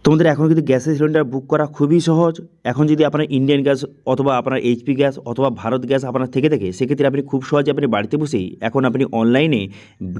তোমাদের এখন কিন্তু গ্যাসের সিলিন্ডার বুক করা খুবই সহজ। এখন যদি আপনার ইন্ডিয়ান গ্যাস অথবা আপনার এইচপি গ্যাস অথবা ভারত গ্যাস আপনার থেকে থাকে, সেক্ষেত্রে আপনি খুব সহজে আপনি বাড়িতে বসেই এখন আপনি অনলাইনে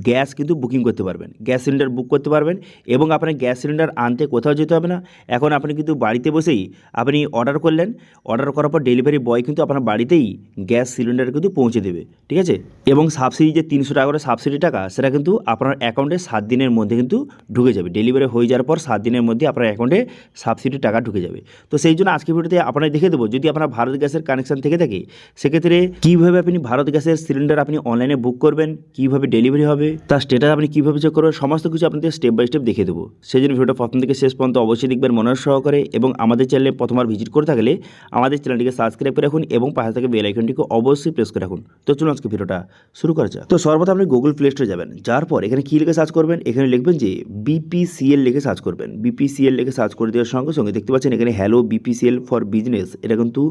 গ্যাস কিন্তু বুকিং করতে পারবেন, গ্যাস সিলিন্ডার বুক করতে পারবেন এবং আপনার গ্যাস সিলিন্ডার আনতে কোথাও যেতে হবে না। এখন আপনি কিন্তু বাড়িতে বসেই আপনি অর্ডার করলেন, অর্ডার করার পর ডেলিভারি বয় কিন্তু আপনার বাড়িতেই গ্যাস সিলিন্ডার কিন্তু পৌঁছে দেবে, ঠিক আছে। এবং সাবসিডি যে 300 টাকা করে সাবসিডি টাকা, সেটা কিন্তু আপনার অ্যাকাউন্টে 7 দিনের মধ্যে কিন্তু ঢুকে যাবে। ডেলিভারি হয়ে যাওয়ার পর 7 দিনের মধ্যে আপনার অ্যাকাউন্টে সাবসিডি টাকা ঢুকে যাবে। তো সেই জন্য আজকের ভিডিওতে আপনাকে দেখে দেবো, যদি আপনার ভারত গ্যাসের কানেকশন থেকে থাকে সেক্ষেত্রে কীভাবে আপনি ভারত গ্যাসের সিলিন্ডার আপনি অনলাইনে বুক করবেন, কীভাবে ডেলিভারি হবে, তার স্ট্যাটাস আপনি কীভাবে চেক করবেন, সমস্ত কিছু আপনাদের স্টেপ বাই স্টেপ দেখে দেবো। সেই জন্য ভিডিওটা প্রথম থেকে শেষ পর্যন্ত অবশ্যই দেখবেন মনোযোগ সহকারে, এবং আমাদের চ্যানেলে প্রথমবার ভিজিট করে থাকলে আমাদের চ্যানেলটিকে সাবস্ক্রাইব করে রাখুন এবং পাশে থেকে বেল আইকনটিকে অবশ্যই প্রেস করে রাখুন। তো চলুন আজকে ভিডিওটা শুরু করা যাক। তো সর্বপ্রথম আপনি গুগল প্লে স্টোরে যাবেন, যার পর এখানে কী লিখে সার্চ করবেন, এখানে লিখবেন যে বিপিসিএল লিখে সার্চ করবেন। বিপিসিএল লিখে সার্চ করে দেওয়ার সঙ্গে সঙ্গে দেখতে পাচ্ছেন এখানে হ্যালো বিপিসিএল ফর বিজনেস, এটা কিন্তু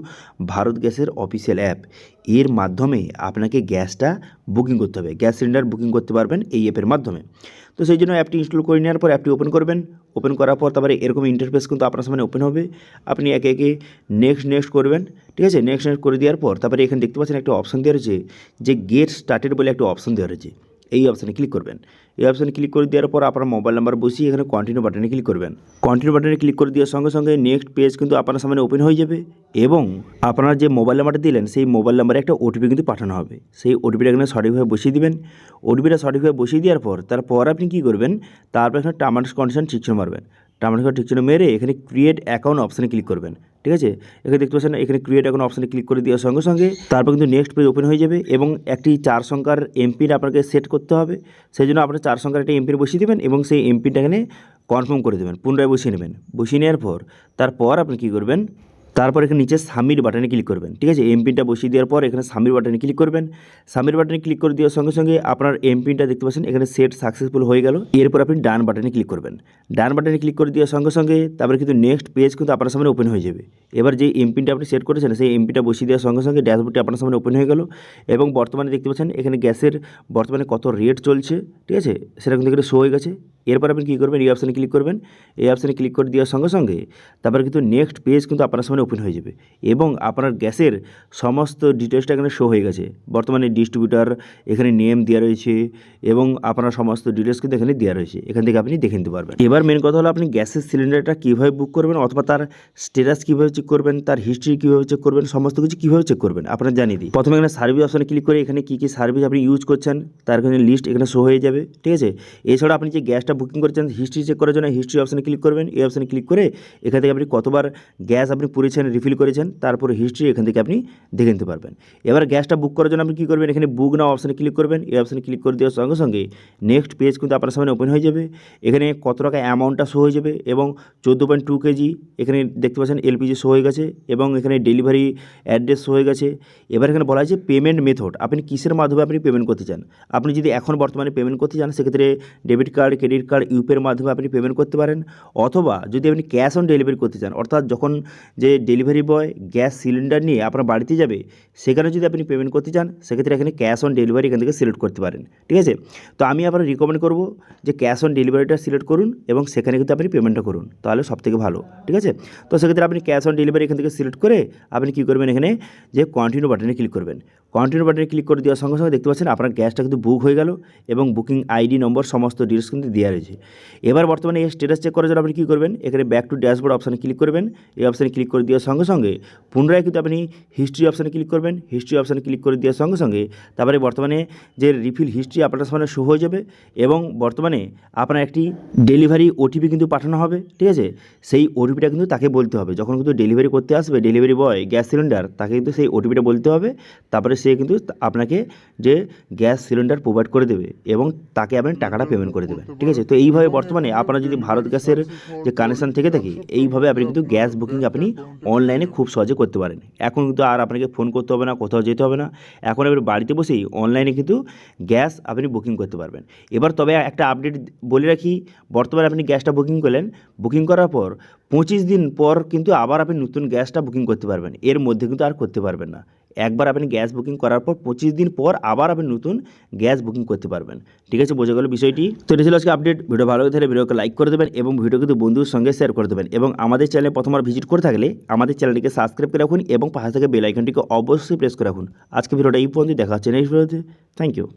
ভারত গ্যাসের অফিসিয়াল অ্যাপ। এর মাধ্যমে আপনাকে গ্যাসটা বুকিং করতে হবে, গ্যাস সিলিন্ডার বুকিং করতে পারবেন এই অ্যাপের মাধ্যমে। তো সেই জন্য অ্যাপটি ইনস্টল করে নেওয়ার পর অ্যাপটি ওপেন করবেন। ওপেন করার পর তারপরে এরকম ইন্টারফেস কিন্তু আপনার সামনে ওপেন হবে। আপনি একে একে নেক্সট করবেন, ঠিক আছে। নেক্সট করে দেওয়ার পর তারপরে এখানে দেখতে পাচ্ছেন একটা অপশন দেওয়া রয়েছে যে গেট স্টার্টেড বলে একটা অপশন দেওয়া রয়েছে, এই অপশানে ক্লিক করবেন। এই অপশানে ক্লিক করে দেওয়ার পর আপনার মোবাইল নাম্বার বসিয়ে এখানে কন্টিনিউ বাটনে ক্লিক করবেন। কন্টিনিউ বাটনে ক্লিক করে দেওয়ার সঙ্গে সঙ্গে নেক্সট পেজ কিন্তু আপনার সামনে ওপেন হয়ে যাবে, এবং আপনার যে মোবাইল নাম্বারটা দিলেন সেই মোবাইল নাম্বারে একটা ওটিপি কিন্তু পাঠানো হবে। সেই ওটিপিটা এখানে সঠিকভাবে বসিয়ে দিবেন। ওটিপিটা সঠিকভাবে বসিয়ে দেওয়ার পর তারপর আপনি কী করবেন, তারপর এখানে টার্ম অ্যান্ড কন্ডিশন ঠিক চিহ্ন মারবেন। টার্ম অ্যান্ড ঠিক চিহ্ন মেরে এখানে ক্রিয়েট অ্যাকাউন্ট অপশানে ক্লিক করবেন, ঠিক আছে। এখানে দেখতে পাচ্ছেন এখানে ক্রিয়েট অ্যাকাউন্ট অপশানে ক্লিক করে দেওয়ার সঙ্গে সঙ্গে তারপর কিন্তু নেক্সট পেজ ওপেন হয়ে যাবে, এবং একটি 4 সংখ্যার এমপিন আপনাকে সেট করতে হবে। সেই জন্য আপনার 4 সংখ্যার একটা এমপিন বসিয়ে দেবেন এবং সেই এমপিনটা এখানে কনফার্ম করে দেবেন, পুনরায় বসিয়ে নেবেন। বসিয়ে নেওয়ার পর তারপর আপনি কী করবেন, তারপর এখানে নিচে সাবমিট বাটনে ক্লিক করবেন, ঠিক আছে। এমপিনটা বসিয়ে দেওয়ার পর এখানে সাবমিট বাটনে ক্লিক করবেন। সাবমিট বাটনে ক্লিক করে দেওয়ার সঙ্গে সঙ্গে আপনার এমপিনটা দেখতে পাচ্ছেন এখানে সেট সাকসেসফুল হয়ে গেল। এরপর আপনি ডান বাটনে ক্লিক করবেন। ডান বাটনে ক্লিক করে দেওয়ার সঙ্গে সঙ্গে তারপরে কিন্তু নেক্সট পেজ কিন্তু আপনার সামনে ওপেন হয়ে যাবে। এবার যে এমপিনটা আপনি সেট করেছেন সেই এমপিনটা বসিয়ে দেওয়ার সঙ্গে সঙ্গে ড্যাশবোর্ডটি আপনার সামনে ওপেন হয়ে গেল, এবং বর্তমানে দেখতে পাচ্ছেন এখানে গ্যাসের বর্তমানে কত রেট চলছে, ঠিক আছে, সেটা কিন্তু এখানে শো হয়ে গেছে। এরপর আপনি কী করবেন, এই অপশানে ক্লিক করবেন। এই অপশানে ক্লিক করে দেওয়ার সঙ্গে সঙ্গে তারপরে কিন্তু নেক্সট পেজ কিন্তু আপনার সামনে ওপেন হয়ে যাবে, এবং আপনার গ্যাসের সমস্ত ডিটেলসটা এখানে শো হয়ে গেছে। বর্তমানে ডিস্ট্রিবিউটার এখানে নেম দেওয়া রয়েছে, এবং আপনার সমস্ত ডিটেলস কিন্তু এখানে দেওয়া রয়েছে, এখান থেকে আপনি দেখে নিতে পারবেন। এবার মেন কথা হলো আপনি গ্যাসের সিলিন্ডারটা কীভাবে বুক করবেন, অথবা তার স্ট্যাটাস কীভাবে চেক করবেন, তার হিস্ট্রি কীভাবে চেক করবেন, সমস্ত কিছু কীভাবে চেক করবেন আপনার জানিয়ে দিই। প্রথমে এখানে সার্ভিস অপশানে ক্লিক করে এখানে কী কী সার্ভিস আপনি ইউজ করছেন তার এখানে লিস্ট এখানে শো হয়ে যাবে, ঠিক আছে। এছাড়া আপনি যে গ্যাসটা বুকিং করেছেন হিস্ট্রি চেক করার জন্য হিস্ট্রি অপশানে ক্লিক করবেন। এই অপশানে ক্লিক করে এখান থেকে আপনি কতবার গ্যাস আপনি পুরেছেন, রিফিল করেছেন, তারপরে হিস্ট্রি এখান থেকে আপনি দেখে নিতে পারবেন। এবার গ্যাসটা বুক করার জন্য আপনি কী করবেন, এখানে বুক নাও অপশানে ক্লিক করবেন। এই অপশানে ক্লিক করে দেওয়ার সঙ্গে সঙ্গে নেক্সট পেজ কিন্তু আপনার সামনে ওপেন হয়ে যাবে। এখানে কত টাকা অ্যামাউন্টটা শো হয়ে যাবে, এবং 14.2 কেজি এখানে দেখতে পাচ্ছেন এলপিজি শো হয়ে গেছে, এবং এখানে ডেলিভারি অ্যাড্রেস শো হয়ে গেছে। এবার এখানে বলা হয়েছে পেমেন্ট মেথড, আপনি কিসের মাধ্যমে আপনি পেমেন্ট করতে চান। আপনি যদি এখন বর্তমানে পেমেন্ট করতে চান সেক্ষেত্রে ডেবিট কার্ড, ক্রেডিট কার্ড, ইউপিআইয়ের মাধ্যমে আপনি পেমেন্ট করতে পারেন, অথবা যদি আপনি ক্যাশ অন ডেলিভারি করতে চান, অর্থাৎ যখন যে ডেলিভারি বয় গ্যাস সিলিন্ডার নিয়ে আপনার বাড়িতে যাবে সেখানে যদি আপনি পেমেন্ট করতে চান সেক্ষেত্রে এখানে ক্যাশ অন ডেলিভারি এখান থেকে সিলেক্ট করতে পারেন, ঠিক আছে। তো আমি আপনার রিকমেন্ড করব যে ক্যাশ অন ডেলিভারিটা সিলেক্ট করুন, এবং সেখানে কিন্তু আপনি পেমেন্টটা করুন, তাহলে সবথেকে ভালো, ঠিক আছে। তো সেক্ষেত্রে আপনি ক্যাশ অন ডেলিভারি এখান থেকে সিলেক্ট করে আপনি কী করবেন, এখানে যে কন্টিনিউ বাটনে ক্লিক করবেন। কন্টিনিউ বাটনে ক্লিক করে দেওয়ার সঙ্গে সঙ্গে দেখতে পাচ্ছেন আপনার গ্যাসটা কিন্তু বুক হয়ে গেল, এবং বুকিং আইডি নম্বর সমস্ত ডিটেলস কিন্তু দেওয়া রয়েছে। এবার বর্তমানে এই স্ট্যাটাস চেক করার জন্য আপনি কী করবেন, এখানে ব্যাক টু ড্যাশবোর্ড অপশানে ক্লিক করবেন। এই অপশানে ক্লিক করে দেওয়ার সঙ্গে সঙ্গে পুনরায় কিন্তু আপনি হিস্ট্রি অপশানে ক্লিক করবেন। হিস্ট্রি অপশানে ক্লিক করে দেওয়ার সঙ্গে সঙ্গে তারপরে বর্তমানে যে রিফিল হিস্ট্রি আপনার সামনে শো হয়ে যাবে, এবং বর্তমানে আপনার একটি ডেলিভারি ওটিপি কিন্তু পাঠানো হবে, ঠিক আছে। সেই ওটিপিটা কিন্তু তাকে বলতে হবে, যখন কিন্তু ডেলিভারি করতে আসবে ডেলিভারি বয় গ্যাস সিলিন্ডার, তাকে কিন্তু সেই ওটিপিটা বলতে হবে। তারপরে সে কিন্তু আপনাকে যে গ্যাস সিলিন্ডার প্রোভাইড করে দেবে, এবং তাকে আপনি টাকাটা পেমেন্ট করে দেবেন, ঠিক আছে। তো এইভাবে বর্তমানে আপনারা যদি ভারত গ্যাসের যে কানেকশান থেকে থাকে এইভাবে আপনি কিন্তু গ্যাস বুকিং আপনি অনলাইনে খুব সহজে করতে পারেন। এখন কিন্তু আর আপনাকে ফোন করতে হবে না, কোথাও যেতে হবে না, এখন আপনি বাড়িতে বসেই অনলাইনে কিন্তু গ্যাস আপনি বুকিং করতে পারবেন। এবার তবে একটা আপডেট বলে রাখি, বর্তমানে আপনি গ্যাসটা বুকিং করলেন, বুকিং করার পর 25 দিন পর কিন্তু আবার আপনি নতুন গ্যাসটা বুকিং করতে পারবেন, এর মধ্যে কিন্তু আর করতে পারবেন না। একবার আপনি গ্যাস বুকিং করার পর 25 দিন পর আবার আপনি নতুন গ্যাস বুকিং করতে পারবেন। ঠিক আছে, বোঝা গেল বিষয়টি। তো এটা ছিল আজকে আপডেট। ভিডিও ভালো লাগে তাহলে ভিডিওকে লাইক করে দেবেন এবং ভিডিও কিন্তু বন্ধুর সঙ্গে শেয়ার করে দেবেন, এবং আমাদের চ্যানেলে প্রথমবার ভিজিট করে থাকলে আমাদের চ্যানেলটিকে সাবস্ক্রাইব করে রাখুন এবং পাশে থেকে বেল আইকনটিকে অবশ্যই প্রেস করে রাখুন। আজকে ভিডিওটা এই পর্যন্ত, দেখা হচ্ছে নেক্সট ভিডিওতে। Thank you.